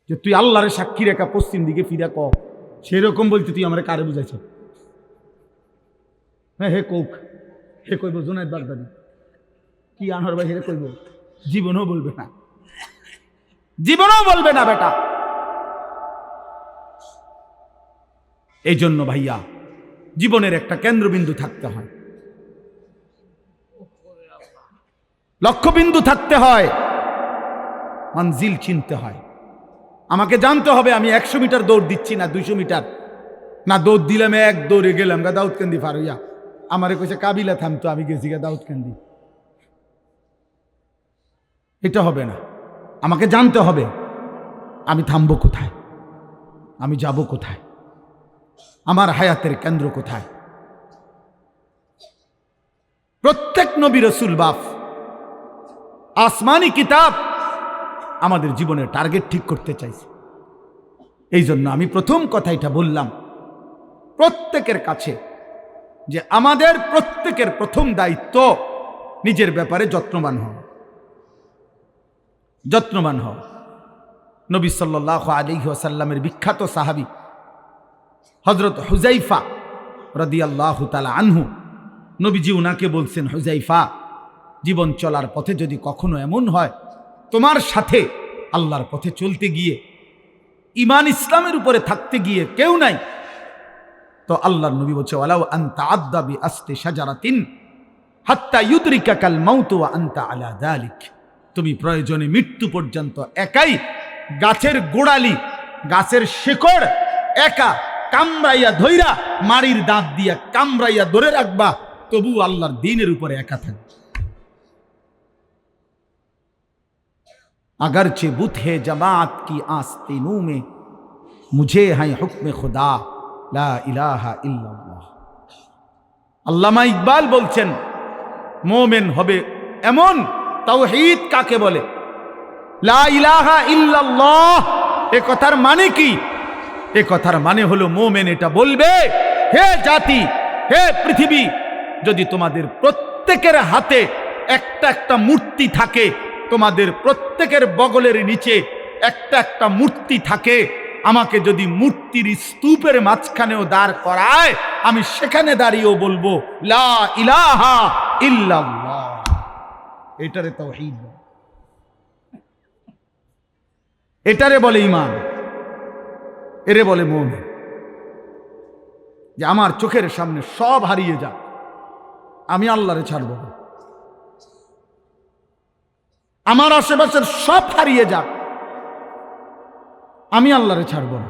যে তুই আল্লাহরে সাক্ষী রেখা পশ্চিম দিকে ফিরা ক, সেরকম বলতে তুই আমার কারে বুঝাইছ? হ্যাঁ হে কোক, হে কইব জুনায়েদ বাগদাদি, কি আনোয়ার ভাই হে কইব? জীবনও বলবে না, জীবনও বলবে না বেটা। এই জন্য ভাইয়া জীবনের একটা কেন্দ্রবিন্দু থাকতে হয়, লক্ষ্যবিন্দু থাকতে হয়, মঞ্জিল চিনতে হয়। আমাকে জানতে হবে আমি 100 মিটার দৌড় দিচ্ছি না 200 মিটার, না দৌড় দিলাম এক দৌড়ে গেলাম গা দাউদকান্দি পার হইয়া। আমারে কইছে কাবিলা থামতো, আমি গেছি গা দাউদকান্দি। এটা হবে না। আমাকে জানতে হবে আমি থামবো কোথায়, আমি যাব কোথায়, আমার হায়াতের কেন্দ্র কোথায়। প্রত্যেক নবী রাসূল বাপ আসমানি কিতাব আমাদের জীবনের টার্গেট ঠিক করতে চাইছে। এই জন্য আমি প্রথম কথা এটা বললাম প্রত্যেকের কাছে যে আমাদের প্রত্যেকের প্রথম দায়িত্ব নিজের ব্যাপারে যত্নবান হওয়া, যত্নবান হওয়া। নবী সাল্লাল্লাহু আলাইহি ওয়াসাল্লামের বিখ্যাত সাহাবী হযরত হুযায়ফা রাদিয়াল্লাহু তাআলা আনহু, নবীজি উনাকে বলছেন, হুযায়ফা, জীবন চলার পথে যদি কখনো এমন হয় তোমার সাথে আল্লাহর পথে চলতে গিয়ে ঈমান ইসলামের উপরে থাকতে গিয়ে কেউ নাই, তো আল্লাহর নবী বলছে, ওয়ালাউ আনতা আদদা বিআসতি শাজারাতিন হাত্তা ইউদরিকাকাল মাউত ওয়া আনতা আলা যালিক, তুমি প্রয়োজনে মৃত্যু পর্যন্ত একাই গাছের গোড়ালি, গাছের শেকড় একা কামড়াইয়া ধইরা, মাড়ির দাঁত দিয়া কামড়াইয়া ধরে রাখবা, তবু আল্লাহর দ্বীনের উপরে একা থাকবে। अगरचे बुत है जमात की आस्तीनों में, मुझे है हुक्म खुदा ला इलाहा इल्लल्लाह। আল্লামা ইকবাল বলছেন মোমেন হবে এমন, তাওহীদ কাকে বলে, লা ইলাহা ইল্লাল্লাহ, এ কথার মানে কি? এ কথার মানে হলো মোমেন এটা বলবে, হে জাতি, হে পৃথিবী, যদি তোমাদের প্রত্যেকের হাতে একটা একটা মূর্তি থাকে, তোমাদের প্রত্যেকের বগলের নিচে একটা একটা মূর্তি থাকে, আমাকে যদি মূর্তির স্তূপের মাঝখানেও দাঁড় করায়, আমি সেখানে দাঁড়িয়েও বলবো লা ইলাহা ইল্লাল্লাহ। এটারে তাওহীদ, এটারে বলে ঈমান, এরে বলে মুমিন। যে আমার চোখের সামনে সব হারিয়ে যাক, আমি আল্লাহরে ছাড়ব না। আমার আশেপাশের সব হারিয়ে যাক, আমি আল্লাহরে ছাড়ব না,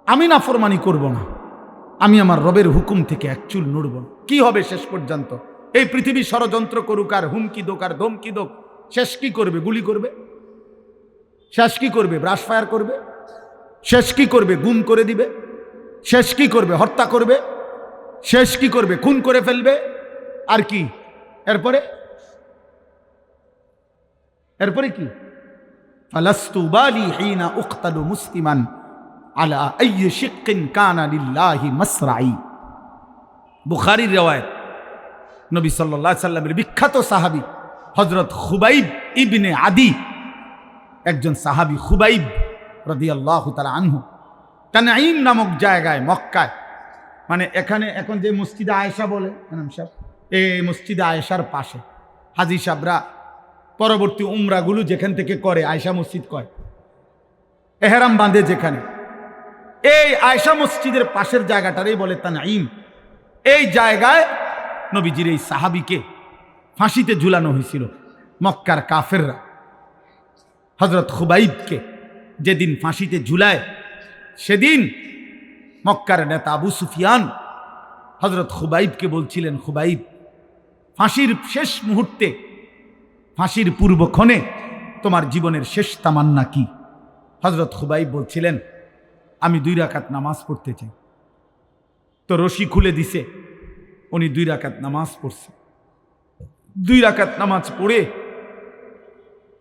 আমি নাফরমানি করব না, আমি আমার রবের হুকুম থেকে এক চুল নড়ব না। কি হবে শেষ পর্যন্ত? এই পৃথিবী ষড়যন্ত্র করুক আর হুমকি দোক আর ধমকি দোক, শেষ কি করবে? গুলি করবে। শেষ কি করবে? ব্রাশ ফায়ার করবে। শেষ কি করবে? গুম করে দিবে। শেষ কি করবে? হত্যা করবে। শেষ কি করবে? খুন করে ফেলবে। আর কি এরপরে? এরপরে কি? ফালাস্তু বালি হিনা উকতালু মুসলিমান আলা আইয়ি শিক্কিন কানা লিল্লাহি মাসরাই। বুখারীর riwayat, নবী সাল্লাল্লাহু আলাইহি সাল্লামের বিখ্যাত সাহাবী হযরত খুবাইব ইবনে আদি, একজন সাহাবী খুবাইব রাদিয়াল্লাহু তাআলা আনহু, তানঈম নামক জায়গায় মক্কায়, মানে এখানে এখন যে মসজিদে আয়েশা বলে, এই মসজিদে আয়েশার পাশে হাজী সাহেবরা পরবর্তী উমরাগুলো যেখান থেকে করে আয়েশা মসজিদ কয়, এহরাম বাঁধে যেখানে, এই আয়েশা মসজিদের পাশের জায়গাটারই বলে তানঈম। এই জায়গায় নবীজির এই সাহাবীকে ফাঁসিতে ঝুলানো হয়েছিল। মক্কার কাফেররা হযরত খুবাইবকে যেদিন ফাঁসিতে ঝুলায়, সেদিন মক্কার নেতা আবু সুফিয়ান হযরত খুবাইবকে বলছিলেন, খুবাইব, ফাঁসির শেষ মুহূর্তে, ফাঁসির পূর্বক্ষণে তোমার জীবনের শেষ তামান্না কি? হযরত খুবাইব বলছিলেন, আমি 2 রাকাত নামাজ পড়তে চাই। তো রশি খুলে দিছে, উনি 2 রাকাত নামাজ পড়ছে। 2 রাকাত নামাজ পড়ে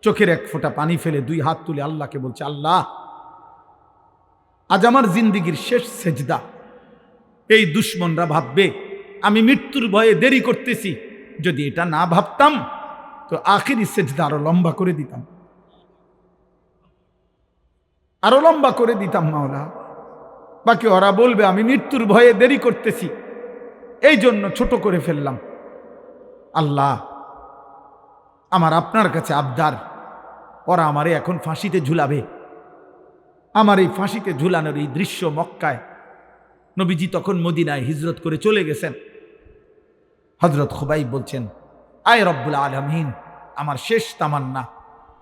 চোখের এক ফোঁটা পানি ফেলে 2 হাত তুলে আল্লাহকে বলছে, আল্লাহ, আজ আমার জিন্দিগির শেষ সেজদা। এই দুশ্মনরা ভাববে আমি মৃত্যুর ভয়ে দেরি করতেছি, যদি এটা না ভাবতাম তো আখিরি সেজদা আরো লম্বা করে দিতাম। আরো লম্বা করে দিতাম মাওলা, বাকি ওরা বলবে আমি মৃত্যুর ভয়ে দেরি করতেছি, এই জন্য ছোট করে ফেললাম। আল্লাহ, আমার আপনার কাছে আবদার, ওরা আমারে এখন ফাঁসিতে ঝুলাবে। আমার এই ফাঁসিতে ঝুলানোর এই দৃশ্য মক্কায়, নবীজি তখন মদিনায় হিজরত করে চলে গেছেন। হযরত খুবাইব বলছেন, আয় রব্বুল আলামিন, আমার শেষ তামান্না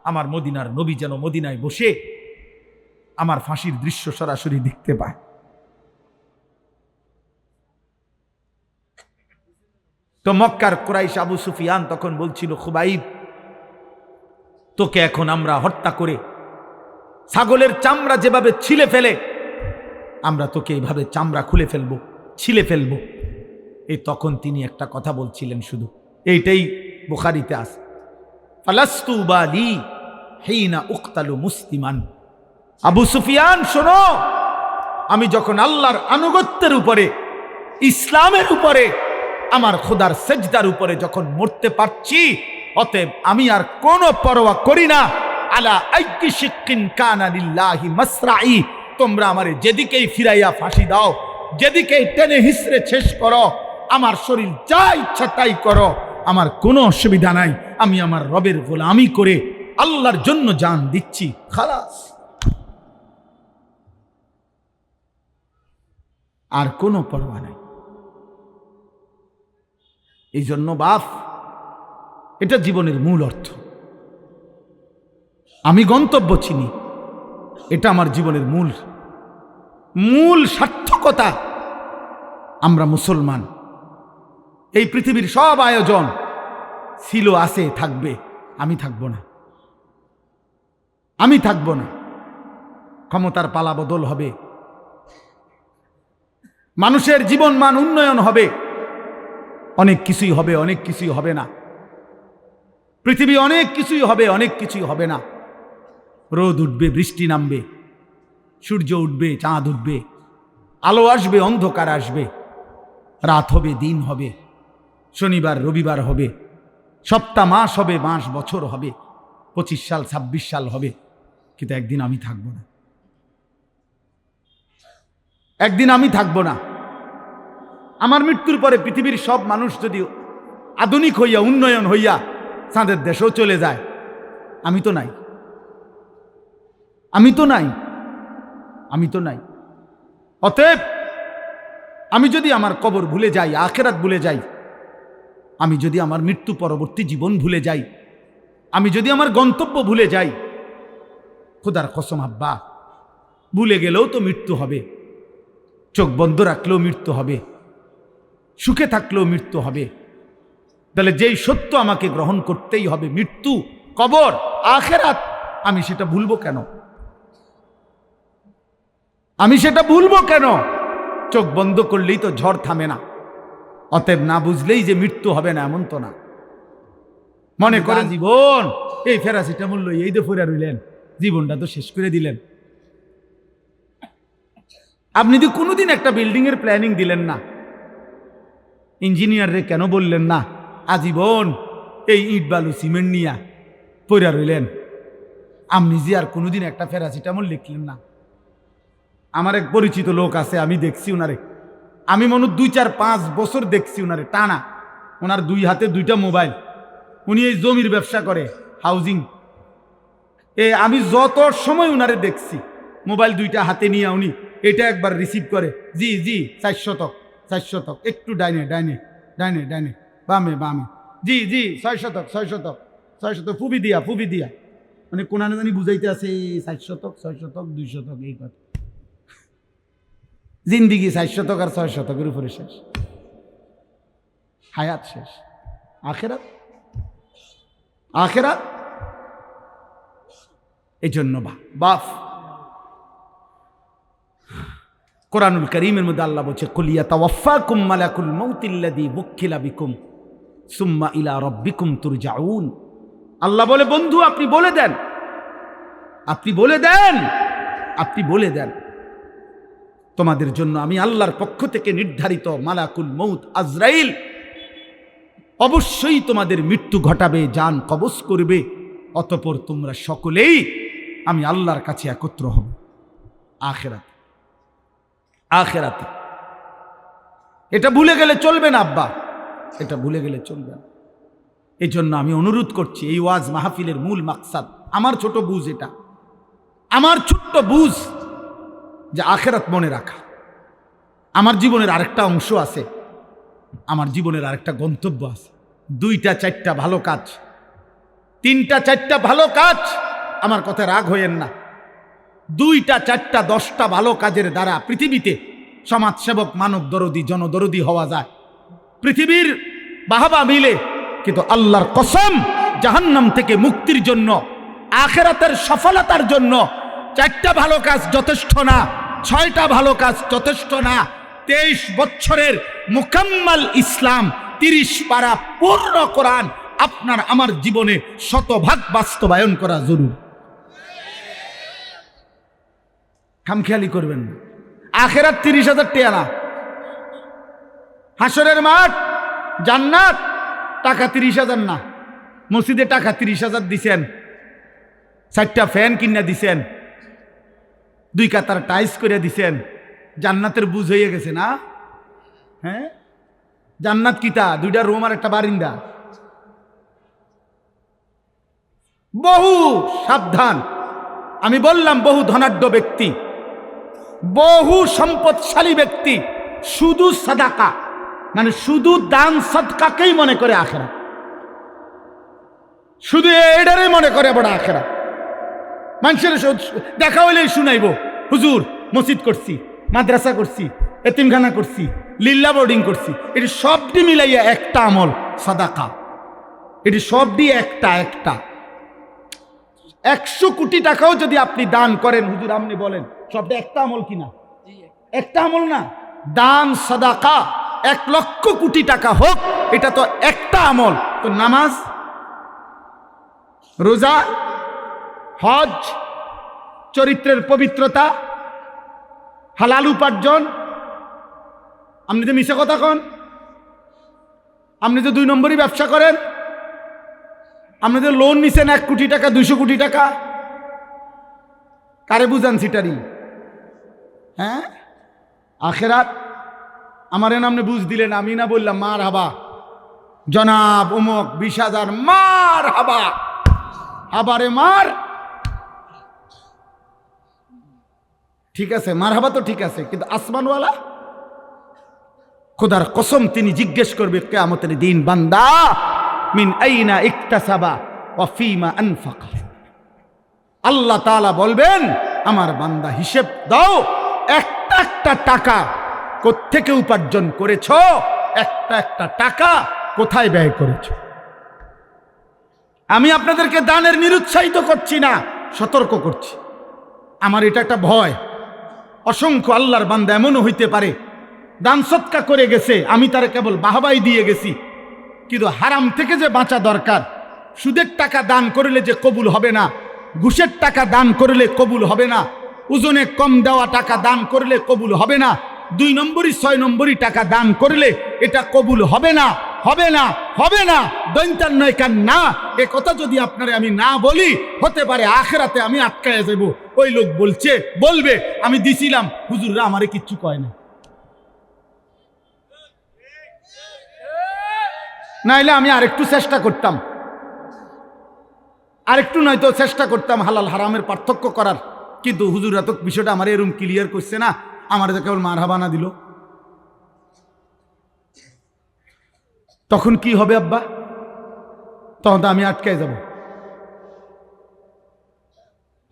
আমার মদিনার নবী যেন মদিনায় বসে আমার ফাঁসির দৃশ্য সরাসরি দেখতে পায়। তো মক্কার কুরাইশ আবু সুফিয়ান তখন বলছিল, খুবাইব, তোকে এখন আমরা হত্যা করে ছাগলের চামড়া যেভাবে ছিলে ফেলে, আমরা তোকে এইভাবে চামড়া খুলে ফেলবো, ছিলে ফেলবো। এই তখন তিনি একটা কথা বলছিলেন, শুধু এইটাই বুখারীতে আছে, ফালাস্তু বালি হিনা উকতালু মুসলিমান। আবু সুফিয়ান শোনো, আমি যখন আল্লাহর আনুগত্যের উপরে, ইসলামের উপরে, আমার খোদার সেজদার উপরে যখন মরতে পারছি, অতএব আমি আর কোনো পরোয়া করি না। আলা আইয়ি শিক্কিন কানা লিল্লাহি মাসরাই, তোমরা আমারে যেদিকেই ফিরাইয়া ফাঁসি দাও, যেদিকেই টেনে হিসড়ে শেষ করো, আমার শরীর যা ইচ্ছা তাই করো, আমার কোনো অসুবিধা নাই। আমি আমার রবের গোলামি করে আল্লাহর জন্য জান দিচ্ছি, খালাস। আর কোনো পরোয়া নাই। এই জন্য বাপ, এটা জীবনের মূল অর্থ। আমি গন্তব্য চিনি, এটা আমার জীবনের মূল সার্থকতা। আমরা মুসলমান, এই পৃথিবীর সব আয়োজন ছিল, আছে, থাকবে, আমি থাকবো না। আমি থাকবো না। ক্ষমতার পালা বদল হবে, মানুষের জীবন মান উন্নয়ন হবে, অনেক কিছুই হবে, অনেক কিছুই হবে না। পৃথিবী অনেক কিছুই হবে, অনেক কিছুই হবে না। রোদ উঠবে, বৃষ্টি নামবে, সূর্য উঠবে, চাঁদ উঠবে, আলো আসবে, অন্ধকার আসবে, রাত হবে, দিন হবে, শনিবার রবিবার হবে, সপ্তাহ মাস হবে, মাস বছর হবে, 25 সাল 26 সাল হবে। কিন্তু একদিন আমি থাকবো না, একদিন আমি থাকবো না। আমার মৃত্যুর পরে পৃথিবীর সব মানুষ যদি আধুনিক হইয়া, উন্নয়ন হইয়া চাঁদের দেশেও চলে যায়, আমি তো নাই, আমি তো নাই, আমি তো নাই। অতএব আমি যদি আমার কবর ভুলে যাই, আখিরাত ভুলে যাই, আমি যদি আমার মৃত্যু পরবর্তী জীবন ভুলে যাই, আমি যদি আমার গন্তব্য ভুলে যাই, খোদার কসম আব্বা, ভুলে গেলেও তো মৃত্যু হবে, চোখ বন্ধ রাখলেও মৃত্যু হবে, সুখে থাকলেও মৃত্যু হবে। তাহলে যেই সত্য আমাকে গ্রহণ করতেই হবে, মৃত্যু, কবর, আখিরাত, আমি সেটা ভুলবো কেন? আমি সেটা ভুলবো কেন? চোখ বন্ধ করলেই তো ঝড় থামে না। অতএব না বুঝলেই যে মৃত্যু হবে না এমন তো না। মনে করে জীবন এই প্যারাসিটামল লই এই তো ফুরা রইলেন, জীবনটা তো শেষ করে দিলেন। আপনি তো কোনোদিন একটা বিল্ডিং এর প্ল্যানিং দিলেন না, ইঞ্জিনিয়াররে কেন বললেন না আজীবন এই ইট বালু সিমেন্ট নিয়া পড়া রইলেন? আপনি যে আর কোনোদিন একটা প্যারাসিটামল লিখলেন না। আমার এক পরিচিত লোক আছে, আমি দেখছি ওনারে, আমি মনে 2-4-5 বছর দেখছি ওনারে টানা। ওনার 2 হাতে 2টা মোবাইল, উনি এই জমির ব্যবসা করে, হাউজিং। আমি যত সময় ওনারে দেখছি মোবাইল 2টা হাতে নিয়ে উনি এটা একবার রিসিভ করে, জি জি 400, 400, একটু ডাইনে ডাইনে ডাইনে ডাইনে, বামে বামে, জি জি 600, 600, 600, ফুবি দিয়া, মানে কোনা জানি বুঝাইতে আছে 400, 600, 200 এই কথা। জিন্দিগি 400 আর 600 উপরে শেষ, হায়াত শেষ। আখেরাত, আখেরাত। এই জন্য বাপ, কোরআনুল কারীমের মধ্যে আল্লাহ বলছে, কুল ইয়াতাওয়াফাকুম মালাকুল মাউতিল্লাযী বুক্কিলা বিকুম সুম্মা ইলা রাব্বিকুম তুরজাউন। আল্লাহ বলে, বন্ধু আপনি বলে দেন, আপনি বলে দেন, আপনি বলে দেন, তোমাদের জন্য আমি আল্লাহর পক্ষ থেকে নির্ধারিত মালাকুল মউত আজরাইল অবশ্যই তোমাদের মৃত্যু ঘটাবে, জান কবজ করবে। অতঃপর তোমরা সকলেই আমি আল্লাহর কাছে একত্র হব। আখিরাতে। আখিরাতে এটা ভুলে গেলে চলবে না আব্বা, এটা ভুলে গেলে চলবে না। এই জন্য আমি অনুরোধ করছি, এই ওয়াজ মাহফিলের মূল মাকসাদ, আমার ছোট বুঝ, এটা আমার ছোট্ট বুঝ, যে আখিরাত মনে রাখা। আমার জীবনের আরেকটা অংশ আছে, আমার জীবনের আরেকটা গন্তব্য আছে। 2-4টা ভালো কাজ, 3-4টা ভালো কাজ, আমার কথা রাগ হইয়েন না। 2-4টা 10টা ভালো কাজের দ্বারা পৃথিবীতে সমাজসেবক, মানব দরদি, জনদরদি হওয়া যায়। পৃথিবীর বাহাবা মিলে, কিন্তু আল্লাহর কসম, জাহান্নাম থেকে মুক্তির জন্য, আখিরাতের সফলতার জন্য 4টা ভালো কাজ যথেষ্ট না, 6টা ভালো কাজ যথেষ্ট না। 23 বছরের মুকাম্মাল ইসলাম, 30 পারা পূর্ণ কোরআন আপনার আমার জীবনে শতভাগ বাস্তবায়ন করা জরুরি। খামখেয়ালি করবেন না। আখিরাত 30,000 টাকা না, হাসরের মাঠ, জান্নাত, টাকা 30,000 না। মসজিদে টাকা 30,000 দিছেন, 4টা ফ্যান কিনা দিছেন, 2 কাতার টাইস করে দিছেন, জান্নাতের বুঝ হয়ে গেছে না? হ্যাঁ, জান্নাত কিতা? 2টা রুম আর একটা বারিন্দা। বহু সাবধান, আমি বললাম বহু ধনাঢ্য ব্যক্তি, বহু সম্পদশালী ব্যক্তি শুধু সাদাকা, মানে শুধু দান সদকাকেই মনে করে আখিরাত, শুধু এটারই মনে করে বড় আখিরাত। মানুষের দেখা হইলেই শুনাইব, হুজুর মসজিদ করছি, মাদ্রাসা করছি, এতিমখানা করছি, লিল্লা বোর্ডিং করছি। এটি সবটি মিলাইয়া একটা আমল, সাদাকা। এটি সবটি একটা। 100 কোটি টাকাও যদি আপনি দান করেন, হুজুর আপনি বলেন সবটা একটা আমল কিনা? একটা আমল না। দান সাদাকা 1 লক্ষ কোটি টাকা হোক, এটা তো একটা আমল। তো নামাজ, রোজা, হজ, চরিত্রের পবিত্রতা, হালাল উপার্জন, আপনি তো মিশা কথা কন, আপনি তো 2 নম্বরই ব্যবসা করেন, আপনি তো লোন নিছেন 1 কোটি টাকা, 200 কোটি টাকা, কারে বুঝান সিটারি? হ্যাঁ, আখিরাত আমার নামে বুঝ দিলেন, আমি না বললাম মার হাবা জনাব উমক 20,000 মার হাবা, আবারে মার। ঠিক আছে, মার হাবা তো ঠিক আছে, কিন্তু আসমানওয়ালা খোদার কসম তিনি জিজ্ঞেস করবে কিয়ামতের দিন, বান্দা মিন আইনা ইকতাসাবা ওয়া ফীমা আনফাকা। আল্লাহ তাআলা বলবেন, আমার বান্দা হিসেব দাও, একটা টাকা কোত্থেকে উপার্জন করেছো, একটা টাকা কোথায় ব্যয় করেছো। আমি আপনাদেরকে দানের নিরুৎসাহিত করছি না, সতর্ক করছি। আমার এটা একটা ভয়, অসংখ্য আল্লাহর বান্দা এমনও হইতে পারে দান সৎকা করে গেছে, আমি তারা কেবল বাহাবাই দিয়ে গেছি, কিন্তু হারাম থেকে যে বাঁচা দরকার। সুদের টাকা দান করলে যে কবুল হবে না, ঘুষের টাকা দান করলে কবুল হবে না, ওজনে কম দেওয়া টাকা দান করলে কবুল হবে না, 2 নম্বরই 6 নম্বরই টাকা দান করলে এটা কবুল হবে না, হবে না, হবে না, দৈন্তার নয় কান না। এ কথা যদি আপনারে আমি না বলি, হতে পারে আখিরাতে আমি আটকায় যাব। ওই লোক বলবে আমি দিছিলাম, হুজুররা আমারে কিচ্ছু কয় না। নাইলে আমি আরেকটু চেষ্টা করতাম, আরেকটু নয়তো চেষ্টা করতাম হালাল হারামের পার্থক্য করার, কিন্তু হুজুররা তো বিষয়টা আমার এরকম ক্লিয়ার করছে না, আমার তো কেবল মারহাবা না দিল। তখন কি হবে আব্বা? তখন তো আমি আটকায় যাব।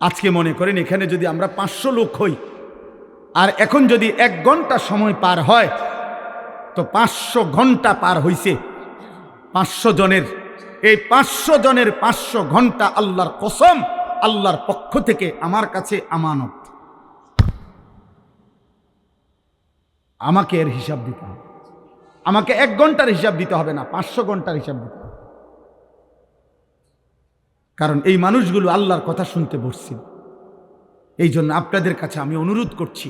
আজকে মনে করেন এখানে যদি আমরা 500 লোক হই, আর এখন যদি 1 ঘন্টা সময় পার হয়, তো 500 ঘন্টা পার হইছে 500 জনের। এই 500 জনের 500 ঘন্টা আল্লাহর কসম, আল্লাহর পক্ষ থেকে আমার কাছে আমানত। আমাকে এর হিসাব দিতে হবে। আমাকে 1 ঘন্টার হিসাব দিতে হবে না, 500 ঘন্টার হিসাব দিতে হবে। কারণ এই মানুষগুলো আল্লাহর কথা শুনতে বসছিল। এই জন্য আপনাদের কাছে আমি অনুরোধ করছি,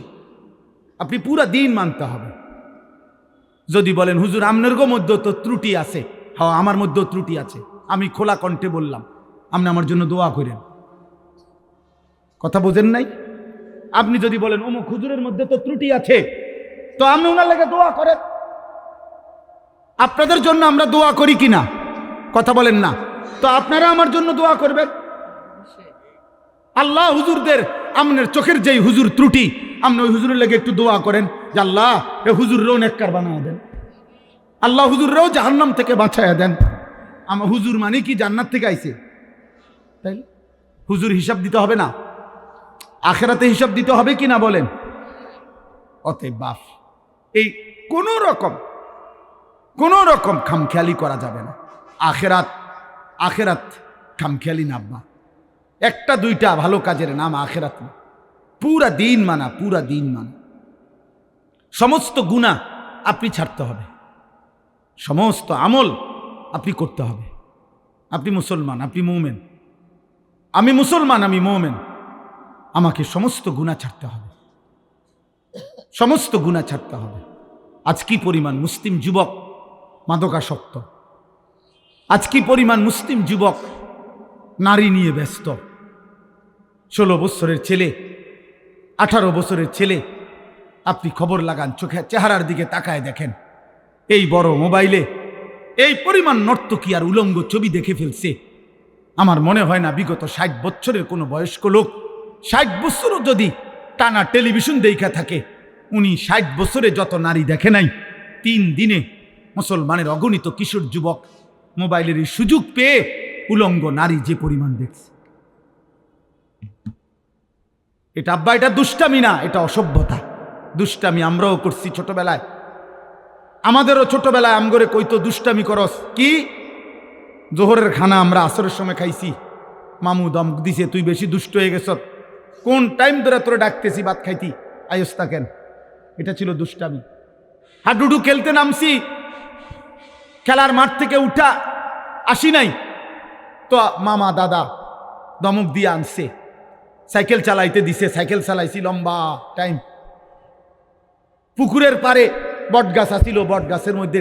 আপনি পুরা দিন মানতে হবে। যদি বলেন হুজুর আপনার মধ্যে তো ত্রুটি আছে, হ্যাঁ আমার মধ্যেও ত্রুটি আছে, আমি খোলা কণ্ঠে বললাম, আপনি আমার জন্য দোয়া করেন। কথা বোঝেন নাই? আপনি যদি বলেন অমুক হুজুরের মধ্যে তো ত্রুটি আছে, তো আপনি ওনার লেগে দোয়া করেন। আপনাদের জন্য আমরা দোয়া করি কিনা? কথা বলেন না। তো আপনারা আমার জন্য দোয়া করবেন। আল্লাহ হুজুরদের, আপনার চোখের যেই হুজুর ত্রুটি, আপনি ওই হুজুরের লেগে একটু দোয়া করেন যে আল্লাহ এ হুজুররাও নেককার বানায় দেন, আল্লাহ হুজুররাও জাহান্নাম থেকে বাঁচায়া দেন। আমার হুজুর মানে কি জান্নাত থেকে আইছে? তাই হুজুর হিসাব দিতে হবে না? আখেরাতে হিসাব দিতে হবে কি না বলেন? অতএব বাপ, এই কোন রকম খামখেয়ালি করা যাবে না। আখেরাত খামখেয়ালি নাব্বা। একটা দুইটা ভালো কাজের নাম আখেরাত না, পুরা দিন মানা। সমস্ত গুনাহ আপনি ছাড়তে হবে, সমস্ত আমল আপনি করতে হবে। আপনি মুসলমান, আপনি মুমিন, আমি মুসলমান, আমি মুমিন। আমাকে সমস্ত গুনাহ ছাড়তে হবে, সমস্ত গুনাহ ছাড়তে হবে। আজ কি পরিমাণ মুসলিম যুবক মাদকাসক্ত, আজ কি পরিমাণ মুসলিম যুবক নারী নিয়ে ব্যস্ত। 16 বছরের ছেলে, 18 বছরের ছেলে, আপনি খবর লাগান, চোখে চেহারার দিকে তাকায় দেখেন, এই বড় মোবাইলে এই পরিমাণ নর্তকী আর উলঙ্গ ছবি দেখে ফেলছে। আমার মনে হয় না বিগত 60 বছরের কোনো বয়স্ক লোক 60 বছরও যদি টানা টেলিভিশন দেখা থাকে, উনি 60 বছরে যত নারী দেখে নাই, 3 দিনে মুসলমানের অগণিত কিশোর যুবক মোবাইলের এই সুযোগ পেয়ে উলঙ্গ নারী যে পরিমাণ দেখছে। এটা আব্বা, এটা দুষ্টামি না, এটা অসভ্যতা। দুষ্টামি আমরাও করছি ছোটবেলায়, আমাদেরও ছোটবেলায় আমগরে কইতো দুষ্টামি করস কি। জোহরের খানা আমরা আসরের সময় খাইছি, মামু দম দিছে, তুই বেশি দুষ্ট হয়ে গেছ, কোন টাইম ধরে তোরে ডাকতেছি ভাত খাইতি, আয়স্তা কেন। এটা ছিল দুষ্টামি। হাডুডু খেলতে নামছি, খেলার মাঠ থেকে উঠা আসি নাই তো মামা দাদা দমক দিয়ে আনছে, সাইকেল চালাইতে দিছে, সাইকেল চালাইছি লম্বা টাইম। পুকুরের পারে বটগাছ আছিল, বটগাছের মধ্যে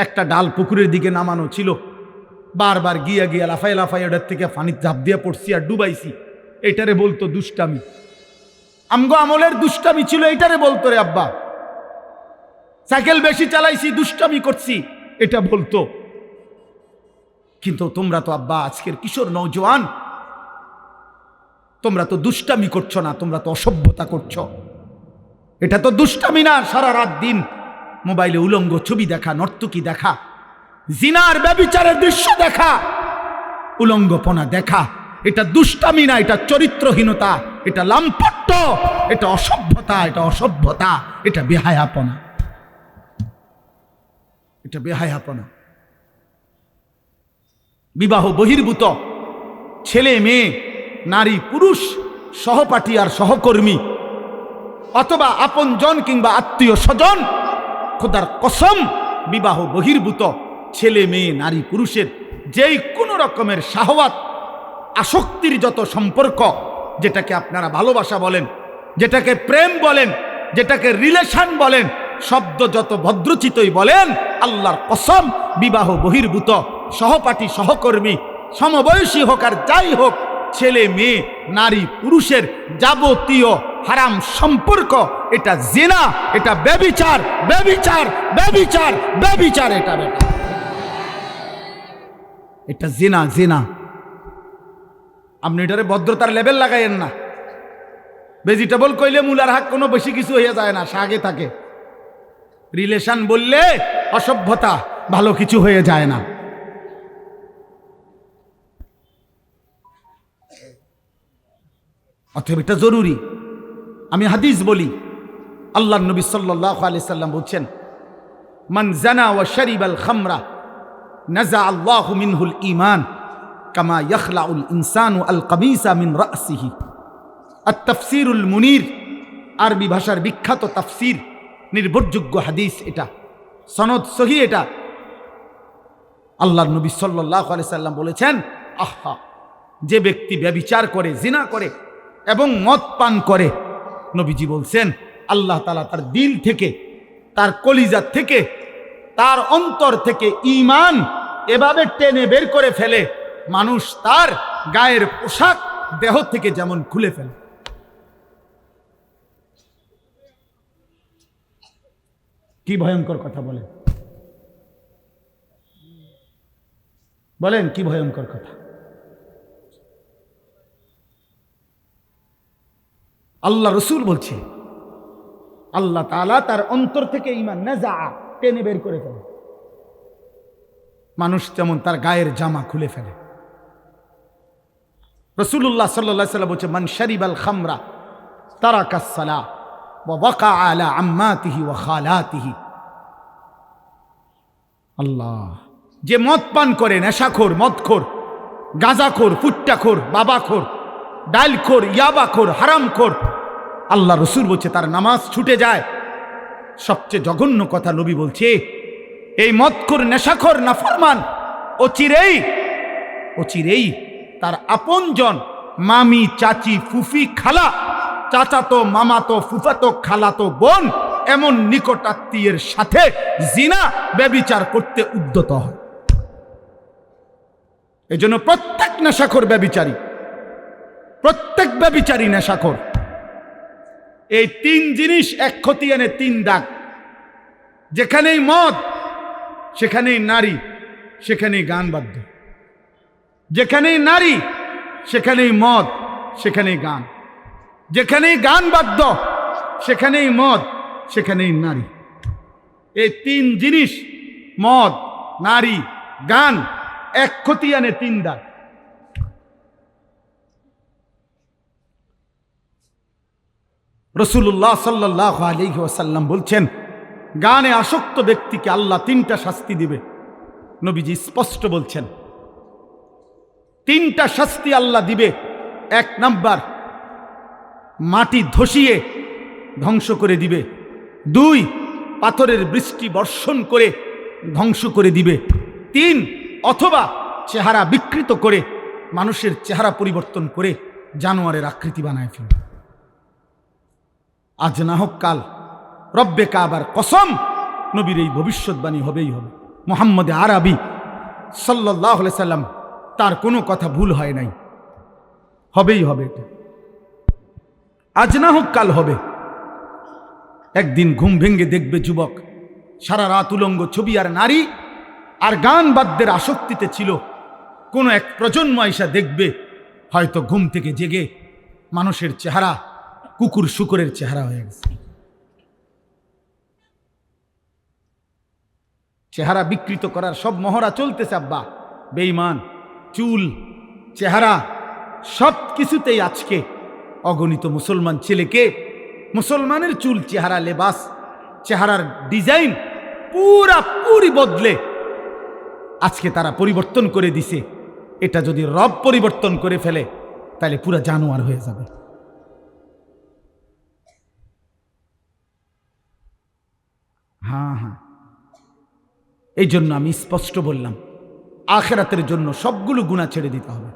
একটা ডাল পুকুরের দিকে নামানো ছিল, বারবার গিয়া লাফাই ওটার থেকে পানির ঝাঁপ দিয়ে পড়ছি আর ডুবাইছি। এটারে বলতো দুষ্টামি। আমগো আমলের দুষ্টামি ছিল, এটারে বলতো রে আব্বা। সাইকেল বেশি চালাইছি, দুষ্টামি করছি, এটা বলতো। কিন্তু তোমরা তো আব্বা আজকের কিশোর নওজোয়ান, তোমরা তো দুষ্টামি করছো না, তোমরা তো অসভ্যতা করছো। এটা তো দুষ্টামি না, সারা রাত দিন মোবাইলে উলঙ্গ ছবি দেখা, নর্তকী দেখা, জিনার ব্যভিচারের দৃশ্য দেখা, উলঙ্গপনা দেখা, এটা দুষ্টামি না, এটা চরিত্রহীনতা, এটা লাম্পট্য, এটা অসভ্যতা, এটা বেহায়াপনা, এটা বেহায়াপনা। বিবাহ বহির্ভূত ছেলে মেয়ে, নারী পুরুষ, সহপাঠী আর সহকর্মী, অথবা আপনজন কিংবা আত্মীয় স্বজন, খোদার কসম বিবাহ বহির্ভূত ছেলে মেয়ে নারী পুরুষের যেই কোনো রকমের শাহওয়াত, আসক্তির যত সম্পর্ক, যেটাকে আপনারা ভালোবাসা বলেন, যেটাকে প্রেম বলেন, যেটাকে রিলেশন বলেন, শব্দ যত ভদ্রচিতই বলেন, আল্লাহর কসম বিবাহ বহির্ভূত সহপাঠী সহকর্মী, সমবয়সী হোক আর যাই হোক, ছেলে মেয়ে নারী পুরুষের যাবতীয় হারাম সম্পর্ক, এটা জিনা, এটা ব্যভিচার, এটা জিনা। আপনি এটারে ভদ্রতার লেভেল লাগাইয়েন না। ভেজিটেবল কইলে মূলার হাক কোনো বেশি কিছু হয়ে যায় না, শাকে থাকে। রিলেশন বললে অসভ্যতা, ভালো কিছু হয়ে যায় না। অতএব এটা জরুরি। আমি হাদিস বলি, আল্লাহর নবী সাল্লাল্লাহু আলাইহি সাল্লাম বলছেন, মান জানা ওয়া শারিবাল খামরা নাজা আল্লাহু মিনহুল ঈমান কামা ইয়াখলাউল ইনসানু আল কামিসা মিন রাসিহি। আত-তাফসীরুল মুনীর, আরবি ভাষার বিখ্যাত তাফসীর, নির্ভরযোগ্য হাদিস, এটা সনদ সহিহ। এটা আল্লাহর নবী সাল্লাল্লাহু আলাইহি সাল্লাম বলেছেন, আহা, যে ব্যক্তি ব্যভিচার করে, জিনা করে এবং মদ পান করে, নবীজি বলছেন আল্লাহ তাআলা তার দিল থেকে, তার কলিজা থেকে, তার অন্তর থেকে ঈমান এভাবে টেনে বের করে ফেলে, মানুষ তার গায়ের পোশাক দেহ থেকে যেমন খুলে ফেলে। কি ভয়ঙ্কর কথা বলেন, বলেন কি ভয়ঙ্কর কথা। আল্লাহ রসুল বলছে আল্লাহ তাআলা তার অন্তর থেকে ঈমান নাযা টেনে বের করে ফেলে। মানুষ যেমন তার গায়ের জামা খুলে ফেলে। রাসূলুল্লাহ সাল্লাল্লাহু আলাইহি ওয়াসাল্লাম বলছে মান শারিবাল খামরা তারাকাস সালাহ ওয়া ওয়াকা আলা আম্মাতিহি ওয়া খালাতিহি। আল্লাহ, যে মদ পান করে, নেশাখোর, মদখোর, গাঁজাখোর, ফুট্টাখোর, বাবাখোর, ডালখোর, ইয়াবাখোর, হারামখোর, আল্লাহ রসুল বলছে তার নামাজ ছুটে যায়। সবচেয়ে জঘন্য কথা নবী বলছে এই মদখোর, নেশাখোর, নাফরমান অচিরেই তার আপনজন মামি, চাচি, ফুফি, খালা, চাচাতো, মামাতো, ফুফাতো, খালাতো বোন এমন নিকটাত্মীয়ের সাথে জিনা ব্যভিচার করতে উদ্যত হয়। এজন্য প্রত্যেক নেশাখোর ব্যভিচারী, প্রত্যেক ব্যভিচারী নেশাখোর। এই তিন জিনিস এক খতিয়ানে তিন দাগ। যেখানেই মদ সেখানেই নারী, সেখানেই গান বাদ্য। যেখানেই নারী সেখানেই মদ, সেখানেই গান। যেখানেই গান বাদ্য সেখানেই মদ, সেখানেই নারী। এই তিন জিনিস মদ, নারী, গান এক খতিয়ানে তিন দাগ। রাসূলুল্লাহ সাল্লাল্লাহু আলাইহি ওয়াসাল্লাম বলছেন গানে আসক্ত ব্যক্তিকে আল্লাহ তিনটা শাস্তি দিবে। নবীজি স্পষ্ট বলছেন তিনটা শাস্তি আল্লাহ দিবে। এক নাম্বার, মাটি ধসিয়ে ধ্বংস করে দিবে। দুই, পাথরের বৃষ্টি বর্ষণ করে ধ্বংস করে দিবে। তিন, অথবা চেহারা বিকৃত করে মানুষের চেহারা পরিবর্তন করে জানোয়ারের আকৃতি বানায় ফেলবে। আজ না হোক কাল, রব্বে কাবার কসম, নবীর এই ভবিষ্যৎবাণী হবেই হবে। মুহাম্মদ আরবি সাল্লাল্লাহু আলাইহি সাল্লাম তার কোনো কথা ভুল হয় নাই, হবেই হবে। আজ না হোক কাল হবে। একদিন ঘুম ভেঙে দেখবে যুবক সারা রাত উলঙ্গ ছবি আর নারী আর গান বাদ্যের আসক্তিতে ছিল। কোনো এক প্রজন্ম আইসা দেখবে হয়তো ঘুম থেকে জেগে মানুষের চেহারা কুকুর শুকরের চেহারা হয়ে গেছে। চেহারা বিকৃত করার সব মহড়া চলতেছে আব্বা। বেঈমান, চুল, চেহারা সব কিছুতেই আজকে অগণিত মুসলমান ছেলেকে মুসলমানের চুল, চেহারা, লেবাস, চেহারার ডিজাইন পুরি বদলে আজকে তারা পরিবর্তন করে দিছে। এটা যদি রব পরিবর্তন করে ফেলে তাহলে পুরা জানোয়ার হয়ে যাবে। হ্যাঁ, এই জন্য আমি স্পষ্ট বললাম আখিরাতের জন্য সবগুলো গুনাহ ছেড়ে দিতে হবে।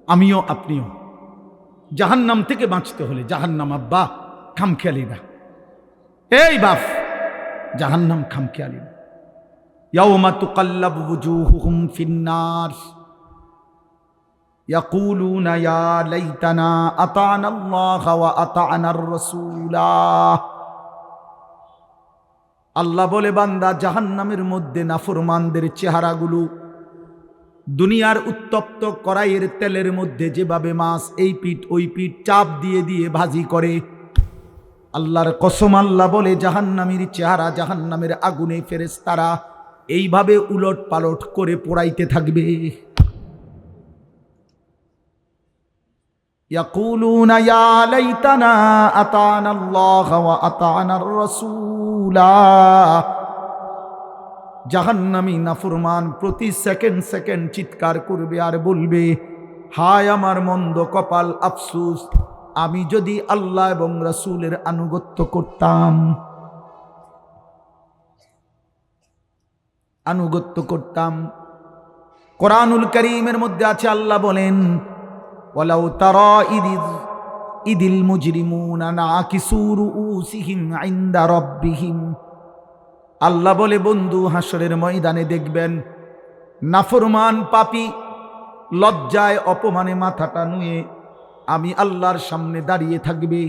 আমিও আপনিও। জাহান্নাম থেকে বাঁচতে হলে, জাহান্নাম আব্বা খামখেয়ালি না, এই বাপ, জাহান্নাম খামখেয়ালি না। ইয়াউমা তুকাল্লাবু ওয়ুজুহুহুম ফিন্নার ইয়াকুলুনা ইয়া লাইতানা আতা'না আল্লাহ ওয়া আতা'নার রাসূলা। আল্লাহ বলে বান্দা জাহান্নামের মধ্যে নাফরমানদের চেহারাগুলো দুনিয়ার উত্তপ্ত কড়াইয়ের তেলের মধ্যে যেভাবে মাছ এই পিঠ ওই পিঠ চাপ দিয়ে দিয়ে ভাজি করে, আল্লাহর কসম আল্লাহ বলে জাহান্নামীর চেহারা জাহান্নামের আগুনে ফেরেশতারা এইভাবে উলট পালট করে পোড়াইতে থাকবে। ইয়াকুলুনা ইয়া লাইতানা আতা'না আল্লাহ ওয়া আতা'নার রাসূলা। জাহান্নামী নাফরমান প্রতি সেকেন্ড সেকেন্ড চিৎকার করবে আর বলবে, হায় আমার মন্দ কপাল, আফসোস, আমি যদি আল্লাহ এবং রাসূলের আনুগত্য করতাম। কোরআনুল কারীমের মধ্যে আছে, আল্লাহ বলেন ওয়ালাউ তারা ইদিল মুজরিমুনা নাকিসু রুউসিহিম ইনদা রাব্বিহিম। আল্লাহ বলে বন্ধু হাসরের ময়দানে দেখবেন নাফরমান পাপী লজ্জায় অপমানে মাথাটা নুয়ে আমি আল্লাহর সামনে দাঁড়িয়ে থাকবে।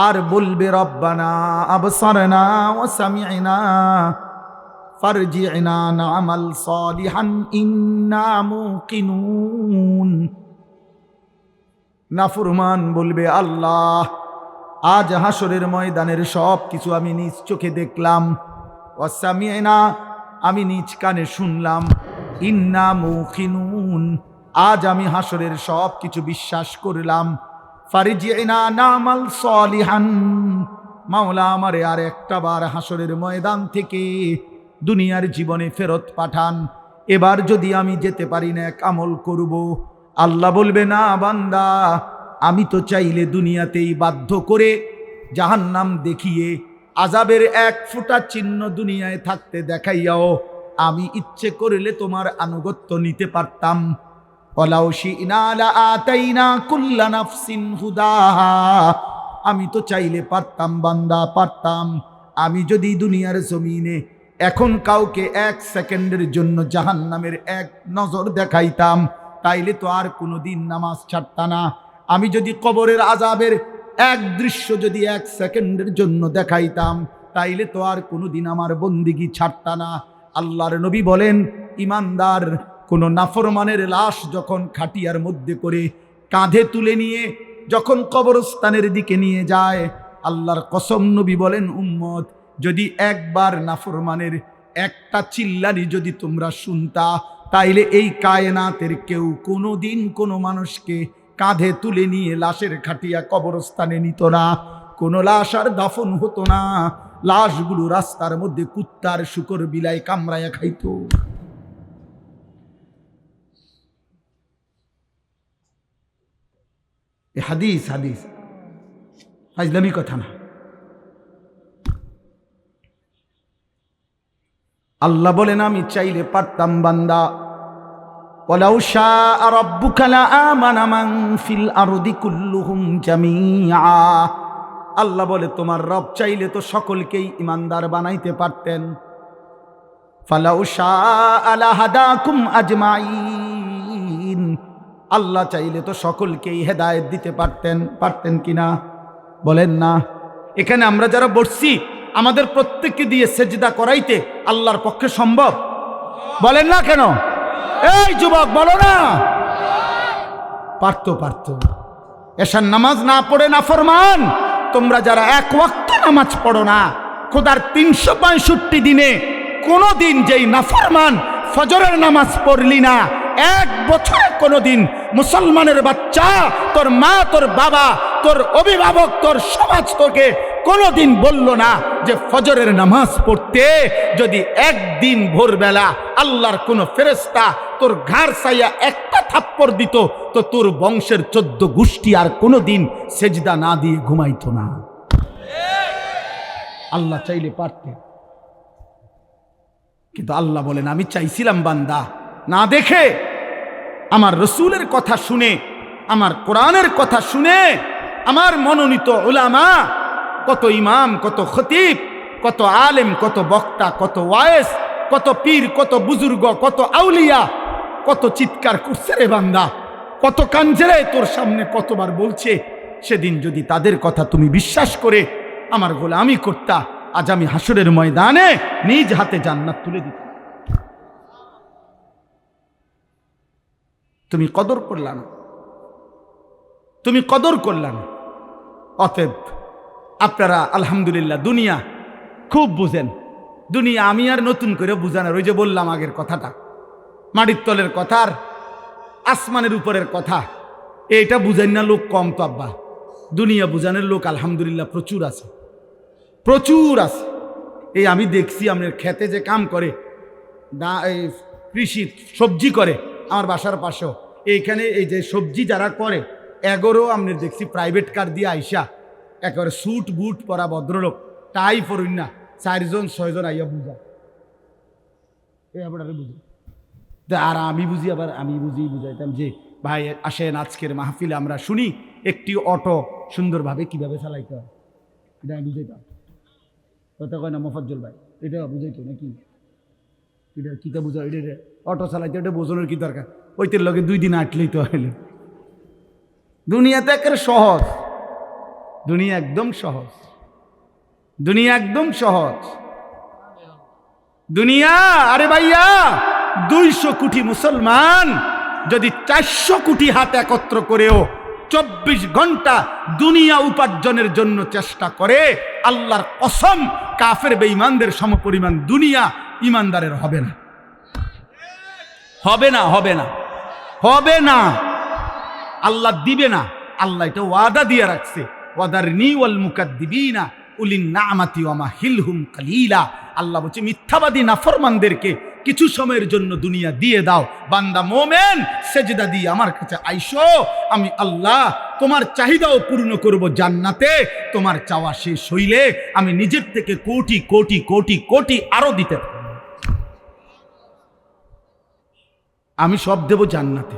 আর বলবে রব্বানা আবসারনা ওয়া সামি'না ফারজি'না না'মাল সালিহান ইন্না মুকিনুন। নাফরমান বলবে আল্লাহ আজ হাসরের ময়দানের সব কিছু আমি নিজ চোখে দেখলাম, ওয়া সামি'না আমি নিজ কানে শুনলাম, ইন্না মুকিনুন আজ আমি হাসরের সব কিছু বিশ্বাস করলাম। ফারজি'না না'মাল সালিহান মাওলা আমারে আর একটা বার হাসরের ময়দান থেকে দুনিয়ার জীবনে ফেরত পাঠান, এবার যদি আমি যেতে পারি না এক আমল করব। আল্লাহ বলবে না বান্দা, আমি তো চাইলে দুনিয়াতেই বাধ্য করে জাহান্নাম দেখিয়ে আযাবের এক ফোঁটা চিহ্ন দুনিয়ায় থাকতে দেখাইয়াও আমি ইচ্ছে করলে তোমার আনুগত্য নিতে পারতাম। ওয়ালাউ শি'না লাআতাইনা কুল্লা নাফসিন হুদাহা আমি তো চাইলে পারতাম বান্দা, পারতাম। আমি যদি দুনিয়ার জমিনে এখন কাউকে এক সেকেন্ডের জন্য জাহান্নামের এক নজর দেখাইতাম, তাইলে তো আর কোনোদিন নামাজ ছাড়তা না। আমি যদি কবরের আযাবের এক দৃশ্য যদি এক সেকেন্ডের জন্য দেখাইতাম, তাইলে তো আর কোনোদিন আমার বন্দিগি ছাড়তা না। আল্লাহর নবী বলেন, ইমানদার কোন নাফরমানের লাশ যখন খাটিয়ার মধ্যে করে কাঁধে তুলে নিয়ে যখন কবরস্থানের দিকে নিয়ে যায়, আল্লাহর কসম নবী বলেন, উম্মত যদি একবার নাফরমানের একটা চিল্লানি যদি তোমরা শুনতা, তাইলে এই কায়নাতের কেউ কোনোদিন কোনো মানুষকে কাঁধে তুলে নিয়ে লাশের খাটিয়া কবরস্থানে নিত না। কোনো লাশ আর দাফন হতো না, লাশগুলো রাস্তার মধ্যে কুত্তার শুকর বিলাই কামড়ায়া খাইতো। হাদিস হাদিস ফাজলামি কথা না। আল্লাহ বলেন আমি চাইলে পারতাম বান্দা, ওয়ালাউ শাআ রাব্বুকা লাআমানা মান ফিল আরদি কুল্লুহুম জামিআ। আল্লাহ বলে তোমার রব চাইলে তো সকলকেই ইমানদার বানাইতে পারতেন। ফালাউ শাআ লাহাদাকুম আজমাইন আল্লাহ চাইলে তো সকলকেই হেদায়েত দিতে পারতেন কিনা বলেন না? এখানে আমরা যারা বসছি আমাদের প্রত্যেককে দিয়ে সেজদা করাইতে আল্লাহর পক্ষে সম্ভব? বলেন না কেন? এই যুবক বলো না। পারতো। এশার নামাজ না পড়ে নাফরমান তোমরা যারা এক ওয়াক্ত নামাজ পড়ো না, খোদার 365 দিনে কোনো দিন যেই নাফরমান ফজরের নামাজ পড়লি না, এক বছরে কোনোদিন মুসলমানের বাচ্চা, তোর মা, তোর বাবা, তোর অভিভাবক, তোর সমাজ তোকে কোনোদিন বলল না যে ফজরের নামাজ পড়তে যদি একদিন ভোরবেলা আল্লাহর কোন ফেরেশতা তোর ঘাড় ছাইয়া একটা থাপ্পড় দিত, তো তোর বংশের 14 গোষ্ঠী আর কোনোদিন সেজদা না দিয়ে ঘুমাইতো না। আল্লাহ চাইলে পারতেন, কিন্তু আল্লাহ বলেন আমি চাইছিলাম বান্দা না দেখে, আমার রসুলের কথা শুনে, আমার কোরআনের কথা শুনে, আমার মনোনীত উলামা, কত ইমাম, কত খতিব, কত আলেম, কত বক্তা, কত ওয়ায়েস, কত পীর, কত বুজুর্গ, কত আউলিয়া, কত চিৎকার করছে রে বান্দা, কত কাঞ্জে রে তোর সামনে কতবার বলছে। সেদিন যদি তাদের কথা তুমি বিশ্বাস করে আমার গোলামি করতা, আজ আমি হাসরের ময়দানে নিজ হাতে জান্নাত তুলে দিতাম। তুমি কদর করলা না, তুমি কদর করলা না। অতএব আপনারা আলহামদুলিল্লাহ দুনিয়া খুব বুঝেন। দুনিয়া আমি আর নতুন করে বুঝানোর, ওই যে বললাম আগের কথাটা, মাটির তলের কথা আর আসমানের উপরের কথা, এইটা বুঝেন না লোক কম তো আব্বা। দুনিয়া বুঝানোর লোক আলহামদুলিল্লাহ প্রচুর আছে, প্রচুর আছে। এই আমি দেখছি আপনার খেতে যে কাম করে, কৃষি সবজি করে, আমার বাসার পাশেও এইখানে এই যে সবজি যারা করে এগোরও আপনার দেখছি প্রাইভেট কার দিয়ে আইসা একেবারে স্যুট বুট পরা ভদ্রলোক, টাই পড়ুন না, 4-6 আইয়া বুঝা, এই আপনারা বুঝি। আর আমি বুঝি, আবার আমি বুঝাইতাম যে ভাই আসেন আজকের মাহফিলে আমরা শুনি একটি অটো সুন্দরভাবে কিভাবে চালাইতে হয়, এটা আমি বুঝাইতাম। কথা কয় না মোফাজ্জল ভাই, এটা বুঝাইতো নাকি? এটা কিতা বুঝা, এটা অটো চালাইতে এটা বোঝানোর কি দরকার? ওইটার লগে 2 দিন আটলেই তো হইল। দুনিয়াতে একেবারে সহজ, দুনিয়া একদম সহজ, দুনিয়া একদম সহজ। দুনিয়া, আরে ভাইয়া 200 কোটি মুসলমান যদি 400 কোটি হাত একত্র করেও 24 ঘন্টা দুনিয়া উপার্জনের জন্য চেষ্টা করে, আল্লাহর কসম কাফের বেঈমানদের সমপরিমাণ দুনিয়া ইমানদারের হবে না, হবে না, হবে না, হবে না। আল্লাহ দিবে না, আল্লাহ এটা ওয়াদা দিয়ে রাখছে, ওয়াদারনি ওয়াল মুকাদ্দিবিনা উলিন নামাতি ওয়া মাহিলহুম কালিলা। আল্লাহ বলছে মিথ্যাবাদী নাফরমানদেরকে কিছু সময়ের জন্য দুনিয়া দিয়ে দাও। বান্দা মোমেন সেজদা দিয়ে আমার কাছে আইসো, আমি আল্লাহ তোমার চাহিদাও পূর্ণ করব জান্নাতে। তোমার চাওয়া শেষ হইলে আমি নিজের থেকে কোটি কোটি কোটি কোটি আরো দিতে পারব, আমি সব দেব জান্নাতে।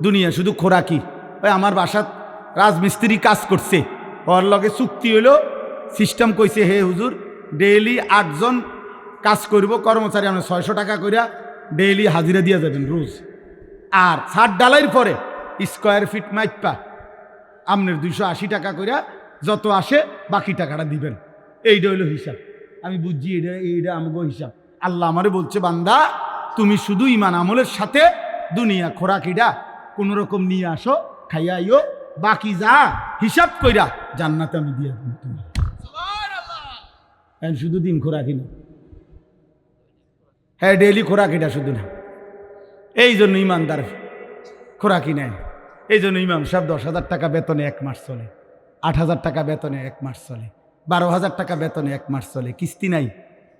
দুনিয়া শুধু খোরাকি। ওই আমার বাসাত রাজমিস্ত্রি কাজ করছে, ওর লগে চুক্তি হইলো, সিস্টেম কইছে হে হুজুর ডেইলি 8 জন কাজ করব, কর্মচারী আমরা 600 টাকা কইরা ডেইলি হাজিরা দিয়ে যাবেন রোজ। আর 60 ডালাইয়ের পরে স্কোয়ার ফিট মাইপা আপনার 280 টাকা কইরা যত আসে বাকি টাকাটা দিবেন। এইটা হইলো হিসাব। আমি বুঝছি এইটা আমাকে হিসাব। আল্লাহ আমারে বলছে বান্দা তুমি শুধু ইমান আমলের সাথে দুনিয়া খোরাকিটা কোন রকম নিয়ে আসো, খাইয়া আইও, বাকি যা হিসাব কইরা জান্নাতে আমি দিয়ে দেব তুমি। শুধু দিন খোরাকি না, হ্যাঁ ডেইলি খোরাকিটা শুধু না। এই জন্য ইমানদার খোরাকি নেয়। এই জন্য ইমাম সাহেব 10,000 টাকা বেতনে 1 মাস চলে, 8,000 টাকা বেতনে 1 মাস চলে, 12,000 টাকা বেতনে 1 মাস চলে, কিস্তি নাই।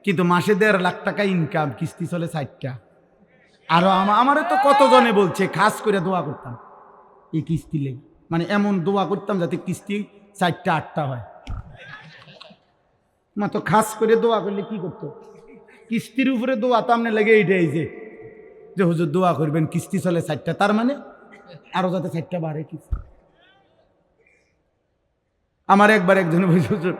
কিন্তু মাসে 1.5 লাখ টাকা ইনকাম, কিস্তি চলে 60টা। আরো আমারও তো কতজনে বলছে খাস করে দোয়া করতাম এই কিস্তি লেগে, মানে এমন দোয়া করতাম যাতে কিস্তি 4টা 8টা হয়। মা তো খাস করে দোয়া করলে কি করতো, কিস্তির উপরে দোয়া তো আপনি লেগে এইটাই যে হুজুর দোয়া করবেন কিস্তি চলে 4টা, তার মানে আরো যাতে 4টা বাড়ে কিস্তি। আমার একবার একজনে বলছে হুজুর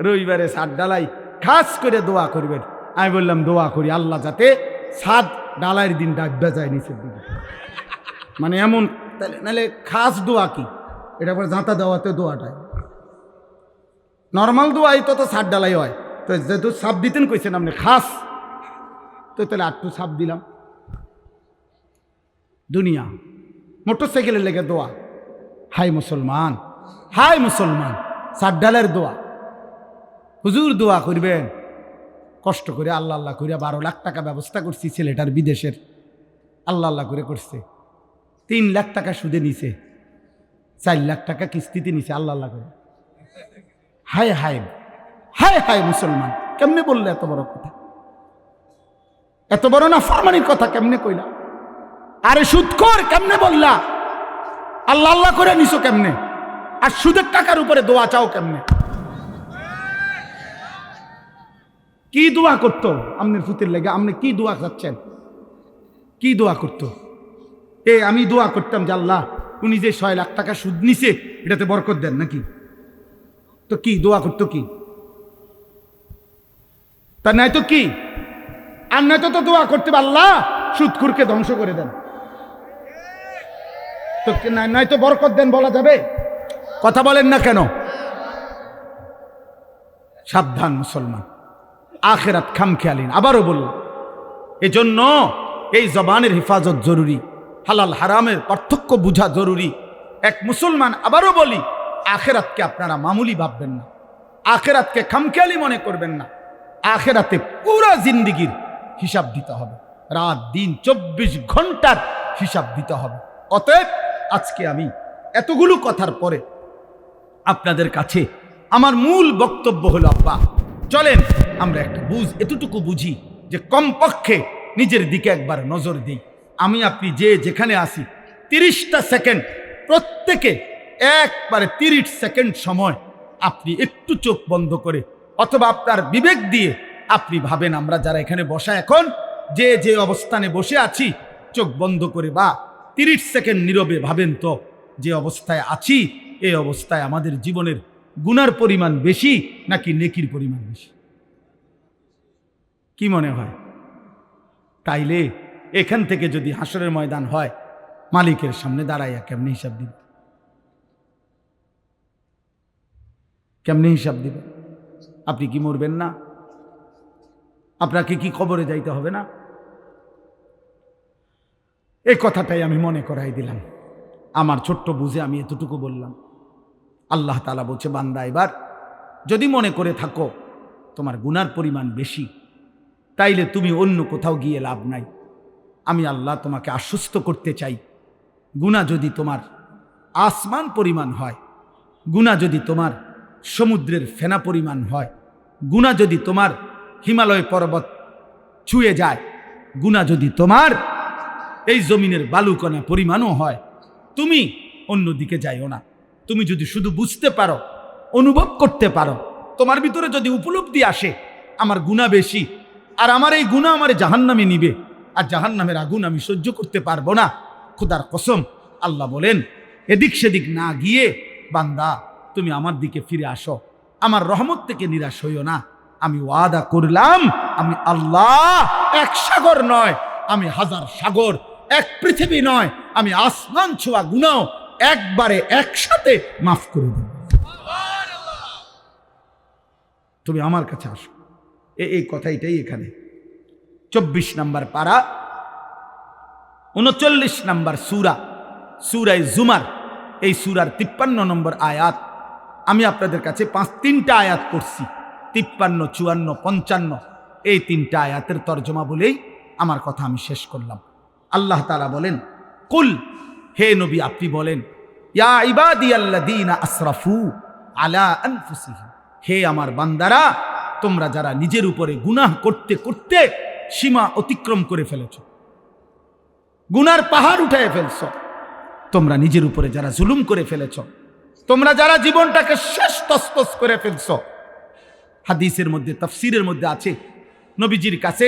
রবিবারে 7 ডালাই খাস করে দোয়া করবেন। আমি বললাম দোয়া করি আল্লাহ যাতে 7 ডালাইয়ের দিন ডাকবে যায় নিচের দিকে, মানে এমন। নাহলে খাস দোয়া কি, এটা পরে জাঁতা দেওয়াতে দোয়াটায় নর্মাল দোয়াই তো 7 ডালাই হয়। তো যেহেতু সাপ দিতেন কইছেন আপনি খাস, তো তাহলে 8টু সাপ দিলাম। দুনিয়া মোটরসাইকেলের লেগে দোয়া, হাই মুসলমান, হাই মুসলমান 7 ডালের দোয়া। হুজুর দোয়া করবেন, কষ্ট করে আল্লাহ আল্লাহ করে 12 লাখ টাকা ব্যবস্থা করছি ছেলেটার বিদেশের, আল্লাহ আল্লাহ করে করছে। 3 লাখ টাকা সুদে নিছে, 4 লাখ টাকা কিস্তিতে নিছে আল্লাহ আল্লাহ করে। হায় হায় হায় হায় মুসলমান, কেমনে বললে এত বড় কথা, এত বড় না ফরমানির কথা কেমনে কইলা? আরে সুদখোর কেমনে বললা? আল্লাহ আল্লাহ করে নিছো কেমনে? আর সুদের টাকার উপরে দোয়া চাও কেমনে? কি দোয়া করতো আমনের ফুতের লেগে? আপনি কি দোয়া চাচ্ছেন? কি দোয়া করতো? আমি দোয়া করতাম যে আল্লাহ উনি যে 6 লাখ টাকা সুদ নিছে এটাতে বরকত দেন নাকি? তো কি দোয়া করতো কি? তা নাই তো কি? আর নয়তো তো দোয়া করতে আল্লাহ সুদখোরকে ধ্বংস করে দেন, তো নয়তো বরকত দেন বলা যাবে? কথা বলেন না কেন? সাবধান মুসলমান, আখিরাত খামখেয়ালিন। আবারও বললাম, এজন্য এই জবানের হেফাজত জরুরি, হালাল হারামের পার্থক্য বোঝা জরুরি। এক মুসলমান, আবারও বলি, আখিরাতকে আপনারা মামুলি ভাববেন না, আখিরাতকে খামখেয়ালি মনে করবেন না। আখিরাতে পুরা জিন্দেগির হিসাব দিতে হবে, রাত দিন 24 ঘন্টার হিসাব দিতে হবে। অতএব আজকে আমি এতগুলো কথার পরে আপনাদের কাছে আমার মূল বক্তব্য হলো, আব্বা চলেন আমরা একটা এতটুকু বুঝি যে কমপক্ষে নিজের দিকে একবার নজর দিই। আমি আপনি যে যেখানে আসি 30টা সেকেন্ড, প্রত্যেকে একবারে 30 সেকেন্ড সময় আপনি একটু চোখ বন্ধ করে অথবা আপনার বিবেক দিয়ে আপনি ভাবেন, আমরা যারা এখানে বসা এখন যে যে অবস্থানে বসে আছি, চোখ বন্ধ করে বা 30 সেকেন্ড নীরবে ভাবেন তো যে অবস্থায় আছি, এই অবস্থায় আমাদের জীবনের গুনার পরিমাণ বেশি নাকি নেকির পরিমাণ বেশি? কি মনে হয়? তাইলে এখান থেকে যদি হাসরের ময়দান হয়, মালিকের সামনে দাঁড়াইয়া কেমনি হিসাব দিন? কেমনি হিসাব দিবেন? আপনি কি মরবেন না? আপনাকে কি কবরে যাইতে হবে না? এই কথাটাই আমি মনে করাই দিলাম। আমার ছোট্ট বুঝে আমি এতটুকু বললাম। আল্লাহ তাআলা বলছে, বান্দা এবার যদি মনে করে থাকো তোমার গুনার পরিমাণ বেশি, তাইলে তুমি অন্য কোথাও গিয়ে লাভ নাই। আমি আল্লাহ তোমাকে আশ্বস্ত করতে চাই, গুনাহ যদি তোমার আসমান পরিমাণ হয়, গুনাহ যদি তোমার সমুদ্রের ফেনা পরিমাণ হয়, গুনাহ যদি তোমার হিমালয় পর্বত ছুঁয়ে যায়, গুনাহ যদি তোমার এই জমিনের বালুকণা পরিমাণও হয়, তুমি অন্যদিকে যাইও না। তুমি যদি শুধু বুঝতে পারো, অনুভব করতে পারো, তোমার ভিতরে যদি উপলব্ধি আসে আমার গুনাহ বেশি, আর আমার এই গুনাহ আমার জাহান্নামে নিবে, আর জাহান্নামের আগুন আমি সহ্য করতে পারবো না, খোদার কসম আল্লাহ বলেন এদিক সেদিক না গিয়ে বান্দা তুমি আমার দিকে ফিরে আসো, আমার রহমত থেকে নিরাশ হইও না। আমি ওয়াদা করলাম, আমি আল্লাহ এক সাগর নয়, আমি হাজার সাগর, এক পৃথিবী নয়, আমি আসমান ছোঁয়া গুনাহ একবারে একসাথে মাফ করে দেব। তুমি আমার কাছে আসো। এই কথাটাই এখানে 24 নম্বর পারা 39 নম্বর সূরা, সূরায়ে জুমার, এই সূরার 53 নম্বর আয়াত। আমি আপনাদের কাছে 3টা আয়াত করছি, 53, 54, 55, এই 3টা আয়াতের তর্জমা বলেই আমার কথা আমি শেষ করলাম। আল্লাহ তাআলা বলেন, কুল, হে নবী আপনি বলেন, ইয়া ইবাদিয়াল্লাযীনা আসরাফু আলা আনফুসিহিম, হে আমার বান্দারা, তোমরা যারা নিজের উপরে গুনাহ করতে করতে সীমা অতিক্রম করে ফেলেছ, গুনার পাহাড় উঠায় ফেলছ, তোমরা নিজের উপরে যারা জুলুম করে ফেলেছ, তোমরা যারা জীবনটাকে শেষ তসতস করে ফেলছ। হাদিসের মধ্যে, তাফসীরের মধ্যে আছে, নবীজির কাছে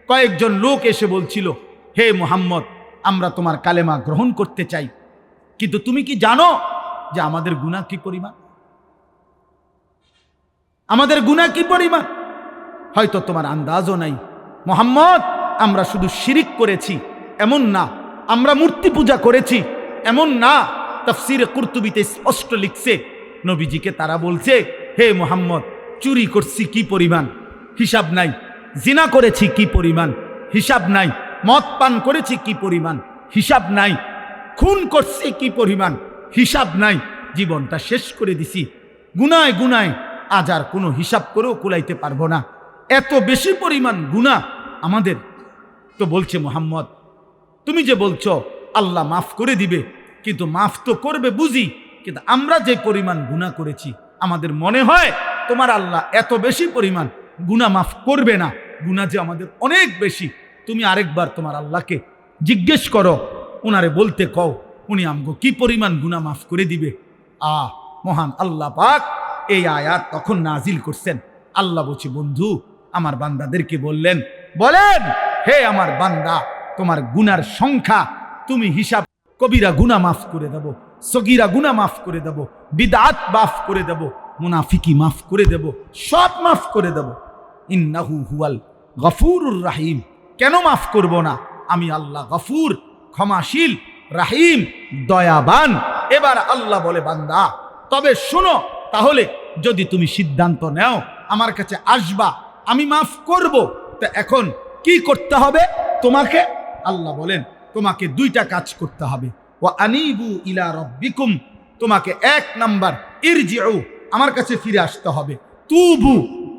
কয়েকজন লোক এসে বলছিল, হে মুহাম্মদ, আমরা তোমার কালেমা গ্রহণ করতে চাই, কিন্তু তুমি কি জানো যে আমাদের গুনাহ কি পরিমাণ? আমাদের গুনাহ কি পরিমাণ? হয়তো তোমার আন্দাজও নাই। মুহাম্মদ, আমরা শুধু শিরিক করেছি এমন না, আমরা মূর্তি পূজা করেছি এমন না। তাফসীরে কুরতুবীতে স্পষ্ট লিখছে, নবীজিকে তারা বলছে, হে মুহাম্মদ, চুরি করছি কি পরিমাণ, হিসাব নাই। জিনা করেছি কি পরিমাণ, হিসাব নাই। মদ পান করেছি কি পরিমাণ, হিসাব নাই। খুন করছি কি পরিমাণ, হিসাব নাই। জীবনটা শেষ করে দিছি গুনায় গুনায়, আজ আর কোনো হিসাব করেও কুলাইতে পারবো না, এত বেশি পরিমাণ গুনাহ আমাদের। তো বলছে, মুহাম্মদ তুমি যে বলছো আল্লাহ মাফ করে দিবে, কিন্তু মাফ তো করবে বুঝি, কিন্তু আমরা যে পরিমাণ গুনাহ করেছি আমাদের মনে হয় তোমার আল্লাহ এত বেশি পরিমাণ গুনাহ মাফ করবে না। গুনাহ যে আমাদের অনেক বেশি। তুমি আরেকবার তোমার আল্লাহকে জিজ্ঞেস করো, উনারে বলতে কও, উনি আমগো কি পরিমাণ গুনাহ মাফ করে দিবে। মহান আল্লাহ পাক এই আয়াত তখন নাজিল করছেন। আল্লাহ বলছে, বন্ধু আমার বান্দাদেরকে বললেন, বলেন হে আমার বান্দা, তোমার গুনার সংখ্যা তুমি হিসাব, কবিরা গুনাহ মাফ করে দেব, সগীরা গুনাহ মাফ করে দেব, বিদআত মাফ করে দেব, মুনাফিকি মাফ করে দেব, সব মাফ করে দেব। ইন্নাহু হুয়াল গফুরুর রাহিম। কেন মাফ করব না? আমি আল্লাহ গফুর, ক্ষমাশীল, রাহিম, দয়াবান। এবার আল্লাহ বলে, বান্দা তবে শোনো, তাহলে যদি তুমি সিদ্ধান্ত নাও আমার কাছে আসবা, আমি মাফ করব, তা এখন কি করতে হবে তোমাকে? আল্লাহ বলেন, তোমাকে 2টা কাজ করতে হবে। ওয়া আনিবু ইলা রাব্বিকুম, তোমাকে 1 নাম্বার ইরজিউ, আমার কাছে ফিরে আসতে হবে। তুবু,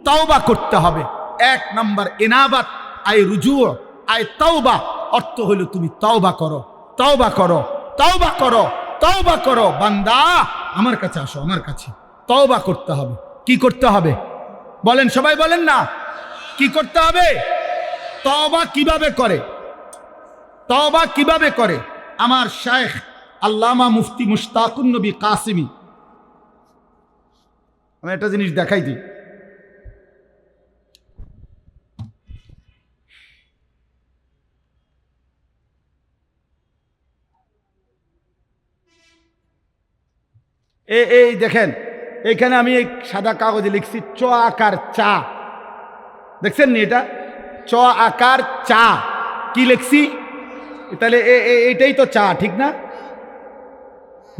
তাওবা করতে হবে। 1 নাম্বার ইনাবাত, আই রুজু, আই তাওবা, অর্থ হলো তুমি তাওবা করো, তাওবা করো, তাওবা করো, তাওবা করো। বান্দা আমার কাছে আসো, আমার কাছে তাওবা করতে হবে। কি করতে হবে বলেন, সবাই বলেন না, কি করতে হবে? তাওবা কিভাবে করে? তাওবা কিভাবে করে? আমার শায়েখ আল্লামা মুফতি মুশতাকুন নবী কাসিমি, আমি একটা জিনিস দেখাই দিই। এই দেখেন, এখানে আমি এই সাদা কাগজে লিখছি চ আকার চা, দেখছেন নি? এটা চ আকার চা। কি লিখছি? তাহলে এটাই তো চা, ঠিক না?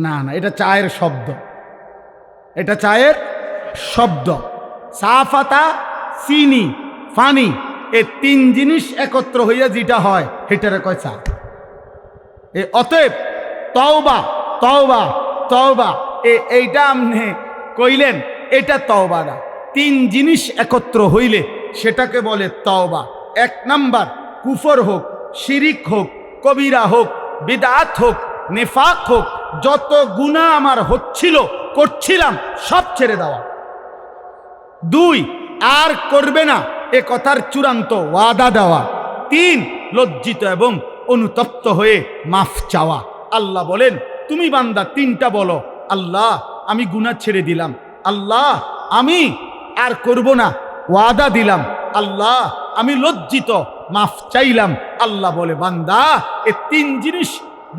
না না, এটা চায়ের শব্দ, এটা চায়ের শব্দ। চা পাতা, চিনি, পানি, এই তিন জিনিস একত্র হইয়া যেটা হয় সেটারে কয় চা। অতএব তওবা তওবা তওবা, এইটা আপনি কইলেন, এটা তওবা না। তিন জিনিস একত্র হইলে সেটাকে বলে তওবা। এক নাম্বার, কুফর হোক, শিরিক হোক, কবিরা হোক, বিদআত হোক, নেফাক হোক, যত গুনাহ আমার হচ্ছিল করছিলাম সব ছেড়ে দেওয়া। দুই, আর করবে না এ কথার চূড়ান্ত ওয়াদা দেওয়া। তিন, লজ্জিত এবং অনুতপ্ত হয়ে মাফ চাওয়া। আল্লাহ বলেন, তুমি বান্দা তিনটা বলো, আল্লাহ আমি গুনাহ ছেড়ে দিলাম, আল্লাহ আমি আর করব না, ওয়াদা দিলাম, আল্লাহ আমি লজ্জিত, মাফ চাইলাম। আল্লাহ বলে, বান্দা এ তিন জিনিস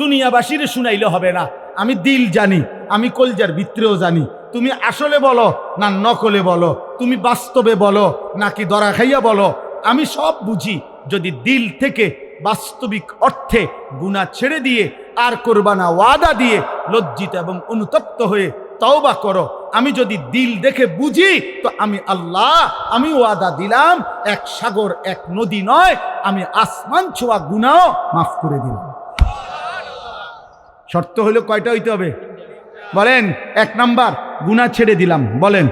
দুনিয়াবাসীর শুনাইলে হবে না, আমি দিল জানি, আমি কলজার ভিতরেও জানি। তুমি আসলে বলো না নকলে বলো, তুমি বাস্তবে বলো নাকি দরা খাইয়া বলো, আমি সব বুঝি। যদি দিল থেকে বাস্তবিক অর্থে গুনাহ ছেড়ে দিয়ে আর করবা না ওয়াদা দিয়ে লজ্জিত এবং অনুতপ্ত হয়ে তওবা করো, আমি যদি দিল দেখে বুঝি তো আমি আল্লাহ, আমি ওয়াদা দিলাম, এক সাগর এক নদী নয়, আমি আসমান ছোঁয়া গুনাহ মাফ করে দিলাম। শর্ত হলো কয়টা হইতে হবে বলেন? এক নাম্বার, গুনাহ ছেড়ে দিলাম, বলেন।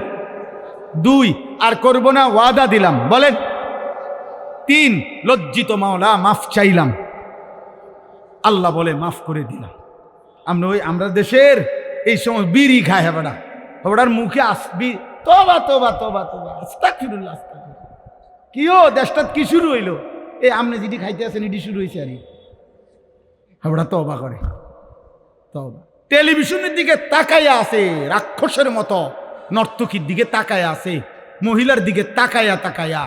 দুই, আর করব না ওয়াদা দিলাম, বলেন। তিন, লজ্জিত মাওলা মাফ চাইলাম, আল্লাহ বলে মাফ করে দিলাম। আমরা দেশের এই সময় বিড়ি খায় হেবাটা, হেবাটার মুখে আসবি তওবা তওবা তওবা তওবা আস্তাগফিরুল্লাহ আস্তাগফিরুল্লাহ। কিও দেশটা কি শুরু হইলো? এই আমনে যেটি খাইতে আছেন এটি শুরু হয়েছে। আর হেবাটা তওবা করে, তওবা। টেলিভিশনের দিকে তাকাইয়া আছে রাক্ষসের মতো, নর্তকীর দিকে তাকায়া আছে, মহিলার দিকে তাকায়া তাকায়া,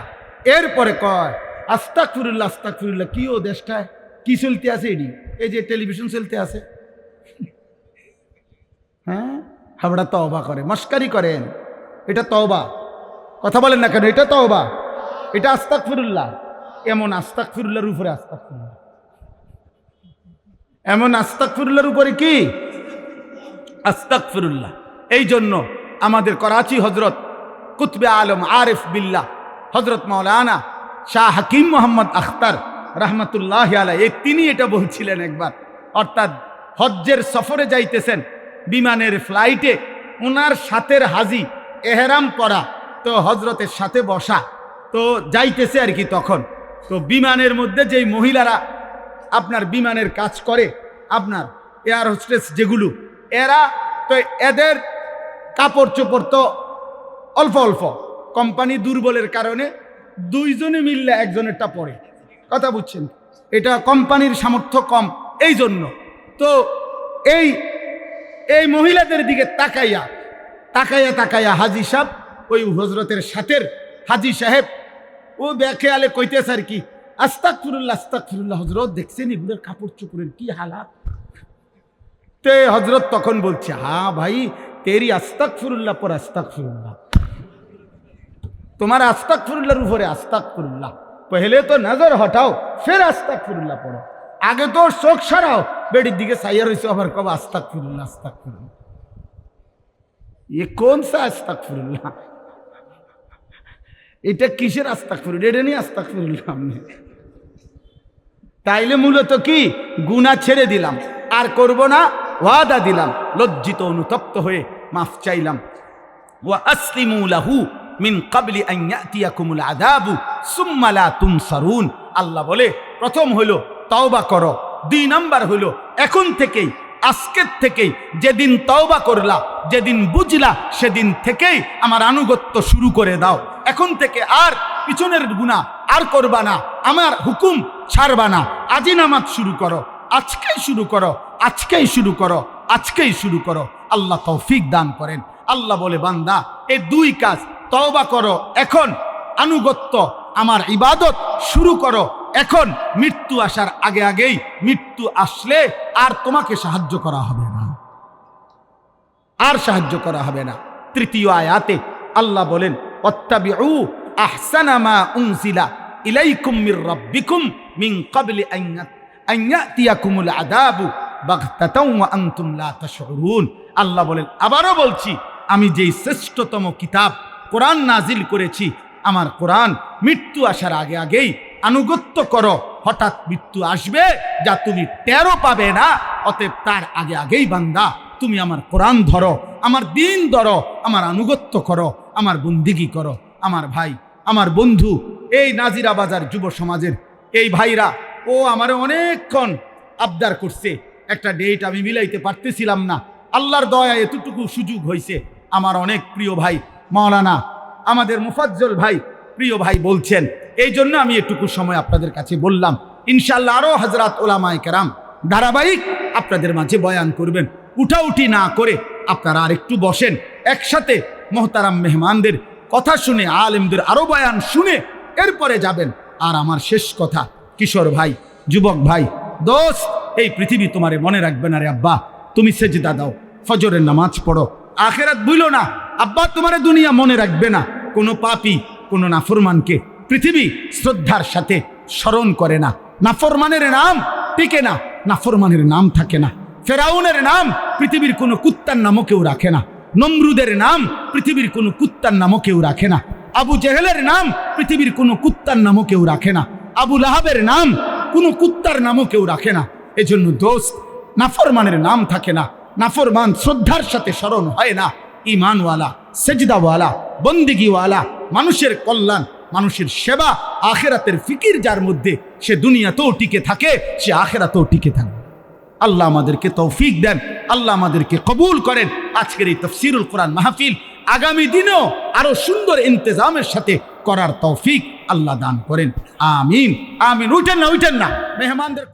এরপরে কয় আস্তাগফিরুল্লাহ আস্তাগফিরুল্লাহ। কি ও দেশটায় কি চলতে আছে? এডি এই যে টেলিভিশন চলতে আছে, হ্যাঁ, হাবড়া তওবা করে, মস্কারি করেন। এটা তওবা? কথা বলেন না কেন? এটা তওবা, এটা আস্তাগফিরুল্লাহ। এমন আস্তাগফিরুল্লাহর উপরে আস্তাগফিরুল্লাহ, এমন আস্তাগফিরুল্লাহর উপরে কি আস্তাগফিরুল্লাহ। এই জন্য আমাদের করাচি হজরত কুতবে আলম আরিফ বিল্লাহ হজরত মাওলানা শাহ হাকিম মোহাম্মদ আখতার রহমতুল্লাহ আলাইহি, তিনি এটা বলছিলেন একবার, অর্থাৎ হজ্জের সফরে যাইতেছেন, বিমানের ফ্লাইটে ওনার সাথের হাজি এহরাম পরা, তো হজরতের সাথে বসা, তো যাইতেছে আর কি। তখন তো বিমানের মধ্যে যেই মহিলারা আপনার বিমানের কাজ করে, আপনার এয়ার হোস্টেস যেগুলো, এরা তো এদের কাপড় চোপড় তো অল্প অল্প, কোম্পানি দুর্বলের কারণে দুইজনে মিললে একজনেরটা পরে, কথা বুঝছেন? এটা কোম্পানির সামর্থ্য কম, এই জন্য। তো এই এই মহিলাদের দিকে তাকাইয়া তাকাইয়া তাকাইয়া হাজি সাহেব, ওই হজরতের সাথের হাজি সাহেব, ও বেখেয়ালে কইতেছে আর কি, আস্তাগফিরুল্লাহ আস্তাগফিরুল্লাহ। হজরত দেখছেন এগুলোর কাপড় চোপড়ের কি হালাত? তে হজরত তখন বলছে, হ্যাঁ ভাই, তেরি আস্তাগফিরুল্লাহ পর আস্তাগফিরুল্লাহ, তোমার আস্তাগফিরুল্লাহর উপরে আস্তাগফিরুল্লাহ। পহলে তো নজর হটাও, ফির আস্তাগফিরুল্লাহ পড়ো। আগে তো চোখ সরাও, বেডির দিকে চাইয়া রইছো, আবার কব আস্তাগফিরুল্লাহ আস্তাগফিরুল্লাহ। এ কোন সা আস্তাগফিরুল্লাহ? এটা কিসের আস্তাগফিরুল্লাহ? এটা নিয়ে আস্তাগফিরুল্লাহ আপনি? তাইলে মূলত কি, গুনাহ ছেড়ে দিলাম, আর করব না, ওয়াদা দিলাম, লজ্জিত অনুতপ্ত হয়ে মাফ চাইলাম। ওয়া আসলিমু লাহু মিন ক্বাবলি আন ইয়াতিয়াকুমুল আযাবু সুম্মা লা তুনসারুন। আল্লাহ বলে, প্রথম হলো তওবা করো, দুই নাম্বার হলো এখন থেকেই, আজকের থেকেই, যেদিন তওবা করলা, যেদিন বুঝলা, সেদিন থেকেই আমার আনুগত্য শুরু করে দাও। এখন থেকে আর পিছনের গুনাহ আর করবা না, আমার হুকুম ছাড়বা না। আজই নামাজ শুরু করো, আজকেই শুরু করো, আজকেই শুরু করো, আজকেই শুরু করো। আল্লাহ তৌফিক দান করেন। আল্লাহ বলে, বান্দা এই দুই কাজ, তওবা করো এখন, আনুগত্য আমার ইবাদত শুরু করো এখন। মৃত্যু আসার আগে আগেই, মৃত্যু আসলে আর তোমাকে সাহায্য করা হবে না, আর সাহায্য করা হবে না। তৃতীয় আয়াতে আল্লাহ বলেন, ওয়াত্তাবিউ আহসানা মা উনজিলা ইলাইকুম মির রাব্বিকুম মিন ক্বাবলি আন ইয়াতিয়াকুমুল আযাবু বাগতাতাও ওয়া আনতুম লা তাশউরুন। আল্লাহ বলেন, আবারও বলছি, আমি যেই শ্রেষ্ঠতম কিতাব কোরআন নাজিল করেছি, আমার কোরআন মৃত্যু আসার আগে আগেই আনুগত্য করো, হঠাৎ মৃত্যু আসবে যা তুমি টেরও পাবে না। অতএব তার আগে আগেই বান্দা তুমি আমার কোরআন ধরো, আমার দিন ধরো, আমার আনুগত্য করো, আমার বন্দিগি করো। আমার ভাই, আমার বন্ধু, এই নাজিরা বাজার যুব সমাজের এই ভাইরা, ও আমারে অনেকক্ষণ আবদার করছে, একটা ডেট আমি মিলাইতে পারতেছিলাম না। আল্লাহর দয়া এতটুকু সুযোগ হয়েছে। আমার অনেক প্রিয় ভাই মাওলানা আমাদের মুফাজ্জল ভাই, প্রিয় ভাই বলছেন, এই জন্য আমি এটুকু সময় আপনাদের কাছে বললাম। ইনশাআল্লাহ আরও হযরত উলামায়ে কেরাম ধারাবাহিক আপনাদের মাঝে বয়ান করবেন। উঠাউঠি না করে আপনারা আর একটু বসেন, একসাথে মোহতারাম মেহমানদের কথা শুনে, আলেমদের আরো বয়ান শুনে এরপরে যাবেন। আর আমার শেষ কথা, কিশোর ভাই, যুবক ভাই, দোস্ত, এই পৃথিবী তোমারে মনে রাখবে না রে আব্বা। তুমি সেজদা দাও, ফজরের নামাজ পড়ো, আখেরাত ভুলো না। আব্বা তোমারে দুনিয়া মনে রাখবে না। কোনো পাপী, কোনো নাফরমানকে পৃথিবী শ্রদ্ধার সাথে স্মরণ করে না। নাফরমানের নাম টিকে না, নাফরমানের নাম থাকে না। ফেরাউনের নাম পৃথিবীর কোনো কুত্তার নামও কেউ রাখে না। নমরুদের নাম পৃথিবীর কোনো কুত্তার নামও কেউ রাখে না। আবু জেহেলের নাম পৃথিবীর কোনো কুত্তার নামও কেউ রাখে না। আবু লাহাবের নাম কোনো কুত্তার নামও কেউ রাখে না। এজন্য দোস্ত, নাফরমানের নাম থাকে না, নাফরমান শ্রদ্ধার সাথে স্মরণ হয় না। ইমানওয়ালা, সেজদাওয়ালা, বন্দিগিওয়ালা, মানুষের কল্যাণ, মানুষের সেবা, আখেরাতের ফিকির যার মধ্যে, সে দুনিয়াতেও টিকে থাকে, সে আখেরাতেও টিকে থাকবে। আল্লাহ আমাদেরকে তৌফিক দেন, আল্লাহ আমাদেরকে কবুল করেন। আজকের এই তাফসীরুল কোরআন মাহফিল আগামী দিনেও আরো সুন্দর ইন্তজামের সাথে করার তৌফিক আল্লাহ দান করেন। আমিন আমিন। উঠেন না মেহমানদের